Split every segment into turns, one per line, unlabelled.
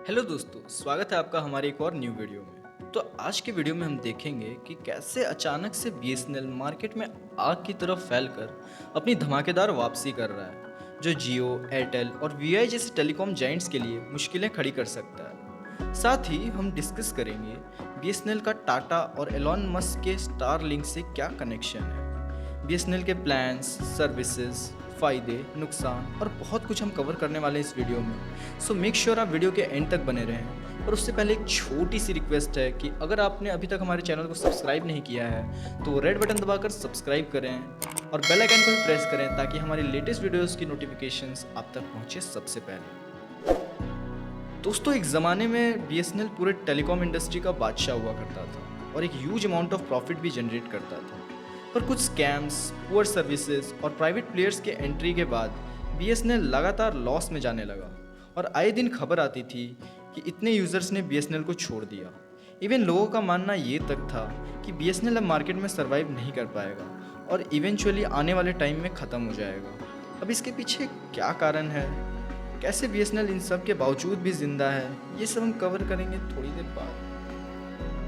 Hello दोस्तों, स्वागत है आपका हमारे एक और न्यू वीडियो में। तो आज के वीडियो में हम देखेंगे कि कैसे अचानक से बीएसएनएल मार्केट में आग की तरफ फैलकर अपनी धमाकेदार वापसी कर रहा है, जो जियो, एयरटेल और वीआई जैसे टेलीकॉम जाइंट्स के लिए मुश्किलें खड़ी कर सकता है। साथ ही हम डिस्कस करेंगे बीएसएनएल का टाटा और एलॉन मस्क के स्टारलिंक से क्या कनेक्शन है, बीएसएनएल के प्लान्स, सर्विसेज, फ़ायदे, नुकसान और बहुत कुछ हम कवर करने वाले हैं इस वीडियो में। सो मेक श्योर आप वीडियो के एंड तक बने रहें। और उससे पहले एक छोटी सी रिक्वेस्ट है कि अगर आपने अभी तक हमारे चैनल को सब्सक्राइब नहीं किया है तो रेड बटन दबाकर सब्सक्राइब करें और बेल आइकन को भी प्रेस करें ताकि हमारी लेटेस्ट वीडियोज़ की नोटिफिकेशंस आप तक पहुँचे सबसे पहले। दोस्तों, एक ज़माने में बीएसएनएल पूरे टेलीकॉम इंडस्ट्री का बादशाह हुआ करता था और एक ह्यूज अमाउंट ऑफ प्रॉफिट भी जनरेट करता था। पर कुछ स्कैम्स, पुअर सर्विसेज और प्राइवेट प्लेयर्स के एंट्री के बाद बीएसएनएल लगातार लॉस में जाने लगा और आए दिन खबर आती थी कि इतने यूज़र्स ने बीएसएनएल को छोड़ दिया। इवन लोगों का मानना ये तक था कि बीएसएनएल अब मार्केट में सर्वाइव नहीं कर पाएगा और इवेंचुअली आने वाले टाइम में ख़त्म हो जाएगा। अब इसके पीछे क्या कारण है, कैसे बीएसएनएल इन सब के बावजूद भी जिंदा है, ये सब हम कवर करेंगे थोड़ी देर बाद।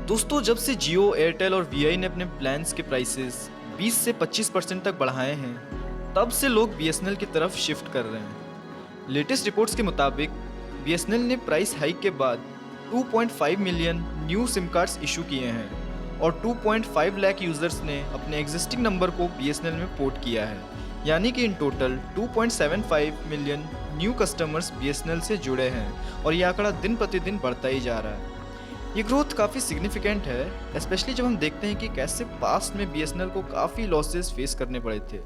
दोस्तों, जब से जियो, एयरटेल और वीआई ने अपने प्लान्स के प्राइसेस 20 से 25% तक बढ़ाए हैं, तब से लोग बीएसएनएल की तरफ शिफ्ट कर रहे हैं। लेटेस्ट रिपोर्ट्स के मुताबिक बीएसएनएल ने प्राइस हाइक के बाद 2.5 million new SIM cards issue किए हैं और 2.5 लाख यूजर्स ने अपने एग्जिस्टिंग नंबर को बीएसएनएल में पोर्ट किया है। यानी कि in total 2.75 million new customers BSNL से जुड़े हैं और यह आंकड़ा दिन प्रतिदिन बढ़ता ही जा रहा है। ये ग्रोथ काफ़ी सिग्निफिकेंट है, स्पेशली जब हम देखते हैं कि कैसे पास्ट में बीएसएनएल को काफ़ी लॉसेस फेस करने पड़े थे।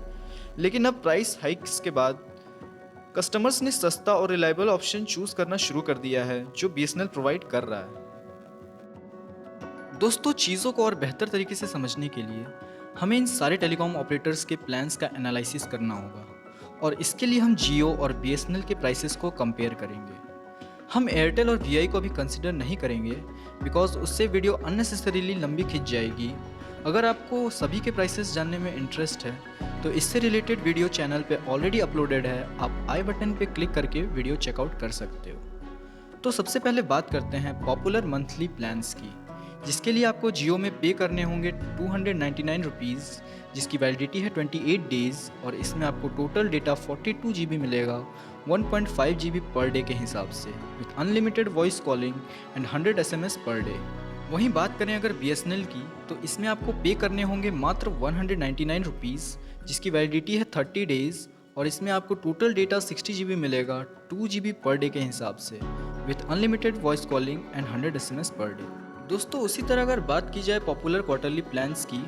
लेकिन अब प्राइस हाइक्स के बाद कस्टमर्स ने सस्ता और रिलायबल ऑप्शन चूज़ करना शुरू कर दिया है जो बीएसएनएल प्रोवाइड कर रहा है। दोस्तों, चीज़ों को और बेहतर तरीके से समझने के लिए हमें इन सारे टेलीकॉम ऑपरेटर्स के प्लान्स का एनालिसिस करना होगा और इसके लिए हम जियो और बीएसएनएल के प्राइसेस को कंपेयर करेंगे। हम एयरटेल और वीआई को भी कंसिडर नहीं करेंगे बिकॉज उससे वीडियो अननेसेसरीली लंबी खिंच जाएगी। अगर आपको सभी के प्राइसेस जानने में इंटरेस्ट है तो इससे रिलेटेड वीडियो चैनल पे ऑलरेडी अपलोडेड है, आप आई बटन पे क्लिक करके वीडियो चेकआउट कर सकते हो। तो सबसे पहले बात करते हैं पॉपुलर मंथली प्लान्स की, जिसके लिए आपको जियो में पे करने होंगे 299 रुपीज़, जिसकी वैलिडिटी है 28 डेज़ और इसमें आपको टोटल डेटा 42 GB मिलेगा 1.5 GB पर डे के हिसाब से, with unlimited voice calling and 100 SMS per day. वहीं बात करें अगर बीएसएनएल की तो इसमें आपको पे करने होंगे मात्र 199 रुपीज़, जिसकी वैलिडिटी है 30 डेज़ और इसमें आपको टोटल डेटा 60 GB मिलेगा 2 GB पर डे के हिसाब से, with unlimited voice calling and 100 SMS per day. दोस्तों, उसी तरह अगर बात की जाए पॉपुलर क्वार्टरली प्लान्स की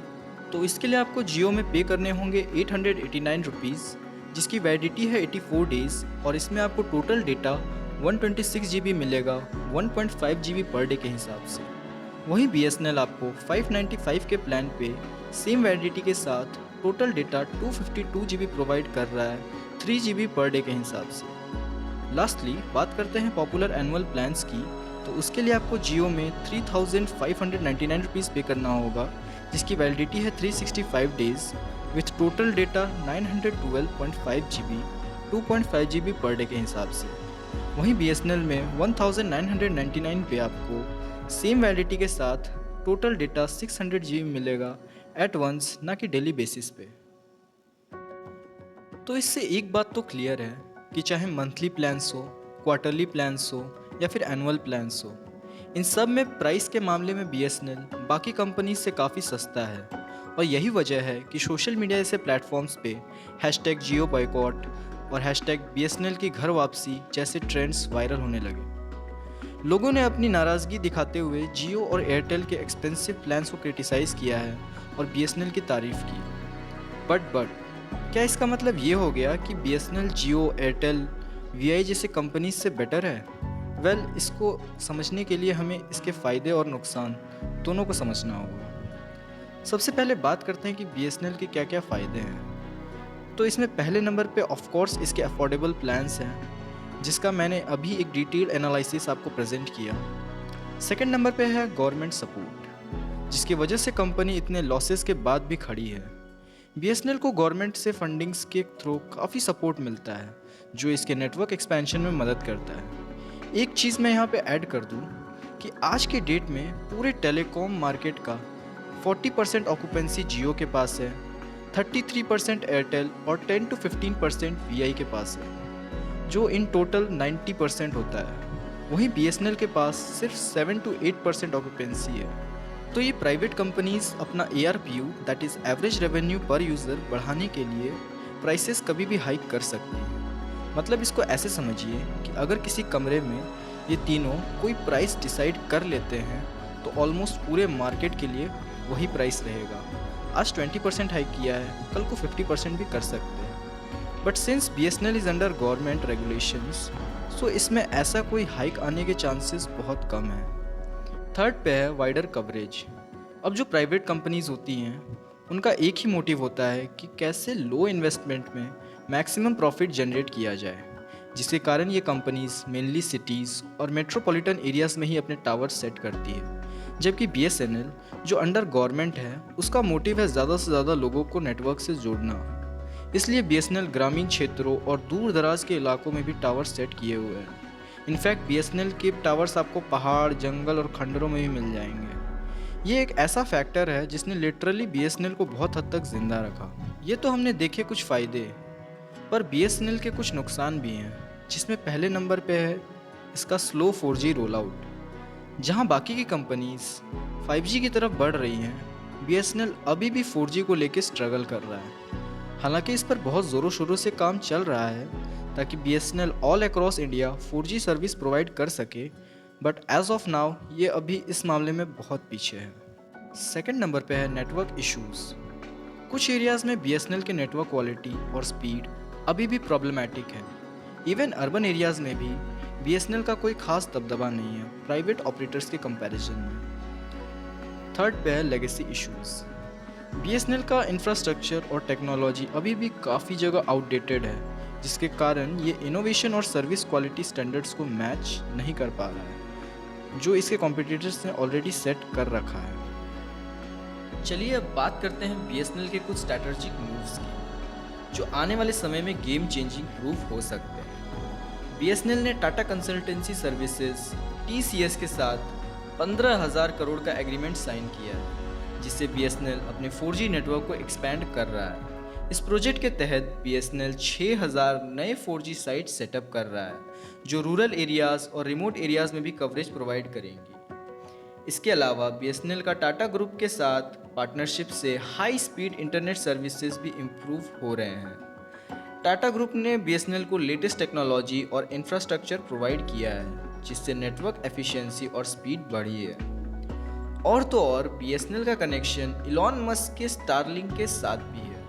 तो इसके लिए आपको जियो में पे करने होंगे 889 रुपीज़, जिसकी वैलिडिटी है 84 डेज़ और इसमें आपको टोटल डेटा 126 GB मिलेगा 1.5 GB पर डे के हिसाब से। वहीं बीएसएनएल आपको 595 के प्लान पे सेम वैलिडिटी के साथ टोटल डेटा 252 GB प्रोवाइड कर रहा है 3 GB पर डे के हिसाब से। लास्टली बात करते हैं पॉपुलर एनुअल प्लान्स की, तो उसके लिए आपको जियो में 3599 रुपीज़ पे करना होगा, जिसकी वैलिडिटी है 365 days with total data 912.5 GB 2.5 GB per day के हिसाब से। वहीं बीएसएनएल में 1999 पे आपको सेम वैलिडिटी के साथ टोटल डेटा 600 GB मिलेगा एट वंस, ना कि डेली बेसिस पे। तो इससे एक बात तो क्लियर है कि चाहे मंथली प्लान्स हो, क्वार्टरली प्लान्स हो या फिर एनुअल प्लान्स हो, इन सब में प्राइस के मामले में बीएसएनएल बाकी कंपनीज से काफ़ी सस्ता है और यही वजह है कि सोशल मीडिया जैसे प्लेटफॉर्म्स पे हैशटैग जियो बॉयकॉट और हैशटैग बीएसएनएल की घर वापसी जैसे ट्रेंड्स वायरल होने लगे। लोगों ने अपनी नाराज़गी दिखाते हुए जियो और एयरटेल के एक्सपेंसिव प्लान्स को क्रिटिसाइज़ किया है और बीएसएनएल की तारीफ़ की। बट क्या इसका मतलब ये हो गया कि बीएसएनएल जियो, एयरटेल, वीआई जैसे कंपनीज से बेटर है? वेल, इसको समझने के लिए हमें इसके फ़ायदे और नुकसान दोनों को समझना होगा। सबसे पहले बात करते हैं कि बीएसएनएल के क्या क्या फ़ायदे हैं। तो इसमें पहले नंबर पे ऑफ कोर्स इसके अफोर्डेबल प्लान्स हैं, जिसका मैंने अभी एक डिटेल एनालिसिस आपको प्रेजेंट किया। सेकंड नंबर पे है गवर्नमेंट सपोर्ट, जिसकी वजह से कंपनी इतने लॉसेस के बाद भी खड़ी है। बीएसएनएल को गवर्नमेंट से फंडिंग्स के थ्रू काफ़ी सपोर्ट मिलता है जो इसके नेटवर्क एक्सपेंशन में मदद करता है। एक चीज़ मैं यहाँ पे ऐड कर दूँ कि आज के डेट में पूरे टेलीकॉम मार्केट का 40% ऑक्यूपेंसी जियो के पास है, 33% एयरटेल और 10 to 15% वीआई के पास है, जो इन टोटल 90% होता है। वहीं बीएसएनएल के पास सिर्फ 7 to 8% ऑक्यूपेंसी है। तो ये प्राइवेट कंपनीज अपना ARPU that is average revenue पर यूज़र बढ़ाने के लिए प्राइसेस कभी भी हाइक कर सकती हैं। मतलब इसको ऐसे समझिए कि अगर किसी कमरे में ये तीनों कोई प्राइस डिसाइड कर लेते हैं तो ऑलमोस्ट पूरे मार्केट के लिए वही प्राइस रहेगा। आज 20% हाइक किया है, कल को 50% भी कर सकते हैं। But since BSNL is under government regulations, so इसमें ऐसा कोई हाइक आने के चांसेस बहुत कम है। थर्ड पे है वाइडर कवरेज। अब जो प्राइवेट कंपनीज होती हैं उनका एक ही मोटिव होता है कि कैसे लो इन्वेस्टमेंट में मैक्सिमम प्रॉफिट जनरेट किया जाए, जिसके कारण ये कंपनीज मेनली सिटीज़ और मेट्रोपॉलिटन एरियाज़ में ही अपने टावर सेट करती है। जबकि बीएसएनएल जो अंडर गवर्नमेंट है उसका मोटिव है ज़्यादा से ज़्यादा लोगों को नेटवर्क से जोड़ना। इसलिए बीएसएनएल ग्रामीण क्षेत्रों और दूर दराज के इलाकों में भी टावर सेट किए हुए हैं। इनफैक्ट बीएसएनएल के टावर्स आपको पहाड़, जंगल और खंडरों में भी मिल जाएंगे। ये एक ऐसा फैक्टर है जिसने लिटरली बीएसएनएल को बहुत हद तक जिंदा रखा। ये तो हमने देखे कुछ फ़ायदे, पर बीएसएनएल के कुछ नुकसान भी हैं, जिसमें पहले नंबर पे है इसका स्लो 4G रोल आउट। जहाँ बाकी की कंपनीज 5G की तरफ बढ़ रही हैं, बीएसएनएल अभी भी 4G को लेकर स्ट्रगल कर रहा है। हालांकि इस पर बहुत ज़ोरों शोरों से काम चल रहा है ताकि BSNL all across India 4G service provide कर सके, बट एज ऑफ नाउ ये अभी इस मामले में बहुत पीछे है। सेकंड नंबर पे है नेटवर्क इश्यूज़। कुछ एरियाज़ में बीएसएनएल के नेटवर्क क्वालिटी और स्पीड अभी भी प्रॉब्लमैटिक है। इवन अर्बन एरियाज़ में भी बीएसएनएल का कोई खास दबदबा नहीं है प्राइवेट ऑपरेटर्स के कंपैरिजन में। थर्ड पे है लेगेसी इश्यूज़। बीएसएनएल का इंफ्रास्ट्रक्चर और टेक्नोलॉजी अभी भी काफ़ी जगह आउटडेटेड है, जिसके कारण ये इनोवेशन और सर्विस क्वालिटी स्टैंडर्ड्स को मैच नहीं कर पा रहा है, जो इसके कॉम्पिटिटर्स ने ऑलरेडी सेट कर रखा है। चलिए अब बात करते हैं बीएसएनएल के कुछ स्ट्रैटेजिक मूव्स की, जो आने वाले समय में गेम चेंजिंग प्रूफ हो सकते हैं। बीएसएनएल ने टाटा कंसल्टेंसी सर्विसेज TCS के साथ 15,000 करोड़ का एग्रीमेंट साइन किया है, जिससे बीएसएनएल अपने 4G नेटवर्क को एक्सपैंड कर रहा है। इस प्रोजेक्ट के तहत बीएसएनएल 6,000 नए 4G साइट सेटअप कर रहा है, जो रूरल एरियाज़ और रिमोट एरियाज़ में भी कवरेज प्रोवाइड करेंगी। इसके अलावा बीएसएनएल का टाटा ग्रुप के साथ पार्टनरशिप से हाई स्पीड इंटरनेट सर्विसेज भी इम्प्रूव हो रहे हैं। टाटा ग्रुप ने बीएसएनएल को लेटेस्ट टेक्नोलॉजी और इंफ्रास्ट्रक्चर प्रोवाइड किया है, जिससे नेटवर्क एफिशिएंसी और स्पीड बढ़ी है। और तो और बीएसएनएल का कनेक्शन इलॉन मस्क के स्टारलिंक के साथ भी है।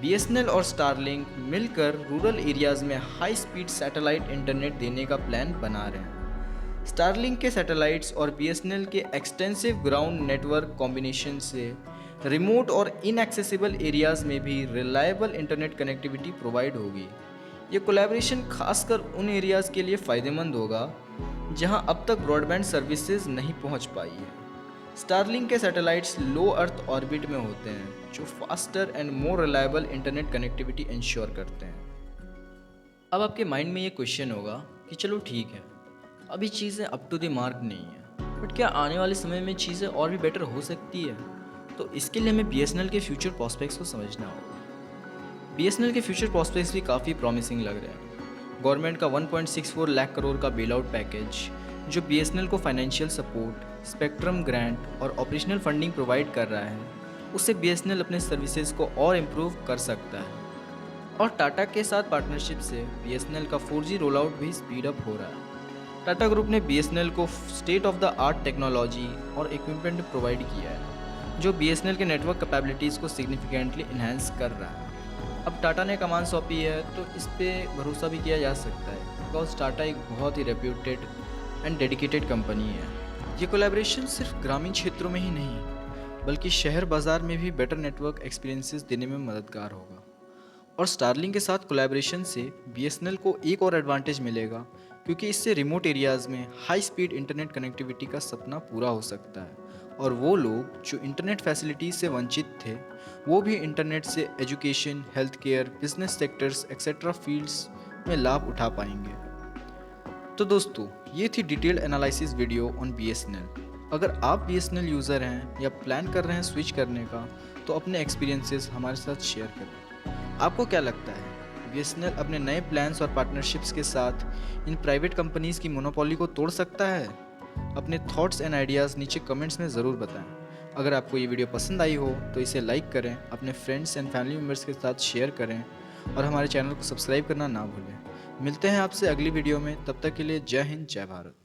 बीएसएनएल और स्टारलिंक मिलकर रूरल एरियाज़ में हाई स्पीड सैटेलाइट इंटरनेट देने का प्लान बना रहे हैं। स्टारलिंक के सैटेलाइट्स और बीएसएनएल के एक्सटेंसिव ग्राउंड नेटवर्क कॉम्बिनेशन से रिमोट और इनएक्सेसिबल एरियाज़ में भी रिलायबल इंटरनेट कनेक्टिविटी प्रोवाइड होगी। ये कोलैबोरेशन खासकर उन एरियाज़ के लिए फ़ायदेमंद होगा जहां अब तक ब्रॉडबैंड सर्विसेज नहीं पहुंच पाई है। स्टारलिंक के सैटेलाइट्स लो अर्थ ऑर्बिट में होते हैं, जो faster and more reliable internet connectivity ensure करते हैं। अब आपके माइंड में ये क्वेश्चन होगा कि चलो ठीक है, अभी चीज़ें अप टू द मार्क नहीं है, बट क्या आने वाले समय में चीज़ें और भी बेटर हो सकती है? तो इसके लिए हमें बीएसएनएल के फ्यूचर प्रॉस्पेक्ट्स को समझना होगा। बीएसएनएल के फ्यूचर प्रॉस्पेक्ट्स भी काफ़ी प्रॉमिसिंग लग रहे हैं। गवर्नमेंट का 1.64 लाख करोड़ का बेल आउट पैकेज, जो बीएसएनएल को फाइनेंशियल सपोर्ट, स्पेक्ट्रम ग्रांट और ऑपरेशनल फंडिंग प्रोवाइड कर रहा है, उससे बीएसएनएल अपने सर्विसेज को और इम्प्रूव कर सकता है। और टाटा के साथ पार्टनरशिप से बीएसएनएल का 4G रोल आउट भी स्पीड अप हो रहा है। टाटा ग्रुप ने बीएसएनएल को state of the art technology और इक्विपमेंट प्रोवाइड किया है, जो बीएसएनएल के नेटवर्क कैपेबिलिटीज़ को सिग्निफिकेंटली इन्हांस कर रहा है। अब टाटा ने कमान सौंपी है तो इस पर भरोसा भी किया जा सकता है, बिकॉज टाटा एक बहुत ही रेप्यूटेड एंड डेडिकेटेड कंपनी है। ये कोलैबोरेशन सिर्फ ग्रामीण क्षेत्रों में ही नहीं, बल्कि शहर बाज़ार में भी बेटर नेटवर्क एक्सपीरियंसेस देने में मददगार होगा। और स्टारलिंक के साथ कोलैबोरेशन से बीएसएनएल को एक और एडवांटेज मिलेगा, क्योंकि इससे रिमोट एरियाज़ में हाई स्पीड इंटरनेट कनेक्टिविटी का सपना पूरा हो सकता है, और वो लोग जो इंटरनेट फैसिलिटीज़ से वंचित थे वो भी इंटरनेट से education, health care, business sectors etcetera fields में लाभ उठा पाएंगे। तो दोस्तों, ये थी detailed analysis video on BSNL। अगर आप BSNL यूज़र हैं या प्लान कर रहे हैं स्विच करने का, तो अपने एक्सपीरियंसेस हमारे साथ शेयर करें। आपको क्या लगता है, BSNL अपने नए प्लान्स और पार्टनरशिप्स के साथ इन प्राइवेट कंपनीज की मोनोपोली को तोड़ सकता है? अपने थॉट्स एंड आइडियाज़ नीचे कमेंट्स में ज़रूर बताएं। अगर आपको ये वीडियो पसंद आई हो तो इसे लाइक करें, अपने फ्रेंड्स एंड फैमिली मेम्बर्स के साथ शेयर करें और हमारे चैनल को सब्सक्राइब करना ना भूलें। मिलते हैं आपसे अगली वीडियो में, तब तक के लिए जय हिंद, जय भारत।